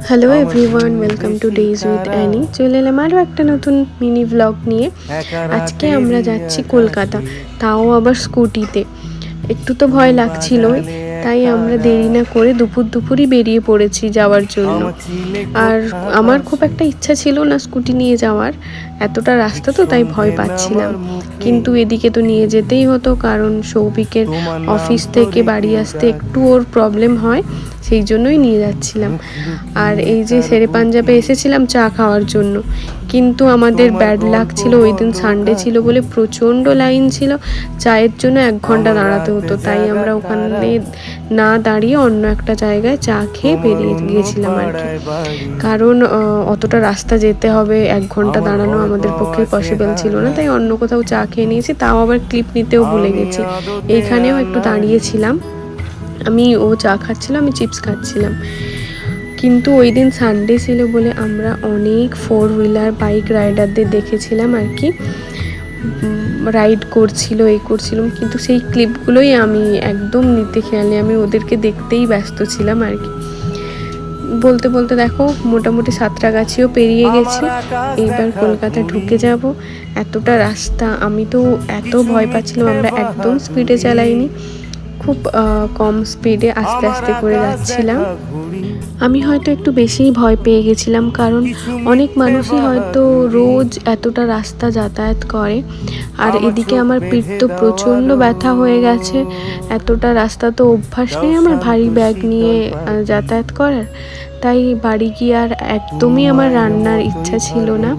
Hello everyone, welcome to days with Annie. চলে এলাম আরও একটা নতুন মিনি ব্লগ নিয়ে। আজকে আমরা যাচ্ছি কলকাতা, তাও আবার স্কুটিতে। একটু তো ভয় লাগছিল, তাই আমরা দেরি না করে দুপুরই বেরিয়ে পড়েছি যাওয়ার জন্য। আর আমার খুব একটা ইচ্ছা ছিল না স্কুটি নিয়ে যাওয়ার, এতটা রাস্তা তো তাই ভয় পাচ্ছিলাম। কিন্তু এদিকে তো নিয়ে যেতেই হতো, কারণ সৌভিকের অফিস থেকে বাড়ি আসতে একটু ওর প্রবলেম হয়, সেই জন্যই নিয়ে যাচ্ছিলাম। আর এই যে শেরে পাঞ্জাবে এসেছিলাম চা খাওয়ার জন্য, কিন্তু আমাদের ব্যাড লাক ছিল, ওই দিন সানডে ছিল বলে প্রচণ্ড লাইন ছিল। চায়ের জন্য 1 ঘন্টা দাঁড়াতে হতো, তাই আমরা ওখানে না দাঁড়িয়ে অন্য একটা জায়গায় চা খেয়ে বেরিয়ে গিয়েছিলাম আর কি। কারণ অতটা রাস্তা যেতে হবে, 1 ঘন্টা দাঁড়ানো আমাদের পক্ষে পসিবল ছিল না, তাই অন্য কোথাও চা খেয়ে নিয়েছি। তাও আবার ক্লিপ নিতেও ভুলে গেছি। এইখানেও একটু দাঁড়িয়েছিলাম, ও চা খাচ্ছিল, আমি চিপস খাচ্ছিলাম। কিন্তু ওই দিন সানডে ছিল বলে আমরা অনেক 4 হুইলার বাইক রাইডারদের দেখেছিলাম আর কি, রাইড করছিল, করছিলাম। কিন্তু সেই ক্লিপগুলোই আমি একদম নিতে খেয়াল নেই, আমি ওদেরকে দেখতেই ব্যস্ত ছিলাম আর কি। বলতে বলতে দেখো মোটামুটি সাঁতরাগাছিও পেরিয়ে গেছি। এইবার কলকাতা ঢুকে যাব। এতটা রাস্তা, আমি তো এত ভয় পাচ্ছিলাম। আমরা একদম স্পিডে চালাইনি, খুব কম স্পিডে আস্তে আস্তে করে যাচ্ছিলাম। আমি হয়তো একটু বেশিই ভয় পেয়ে গেছিলাম, কারণ অনেক মানুষই হয়তো রোজ এতটা রাস্তা যাতায়াত করে। আর এদিকে আমার পিঠ তো প্রচণ্ড ব্যথা হয়ে গেছে, এতটা রাস্তা তো অভ্যাস নেই আমার ভারী ব্যাগ নিয়ে যাতায়াত করার। তাই বাড়ি গিয়ে আর একদমই আমার রান্নার ইচ্ছা ছিল না।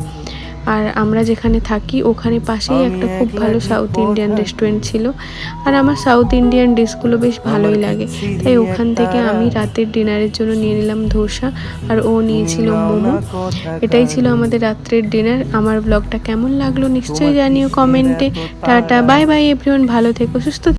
আর আমরা যেখানে থাকি ওখানে পাশেই একটা খুব ভালো সাউথ ইন্ডিয়ান রেস্টুরেন্ট ছিল, আর আমার সাউথ ইন্ডিয়ান ডিশগুলো বেশ ভালোই লাগে। তাই ওখান থেকে আমি রাতের ডিনারের জন্য নিয়ে নিলাম ধোসা, আর ও নিয়েছিল মোমো। এটাই ছিল আমাদের রাত্রের ডিনার। আমার ব্লগটা কেমন লাগলো নিশ্চয়ই জানিও কমেন্টে। টাটা, বাই বাই এভরিওয়ান, ভালো থেকো, সুস্থ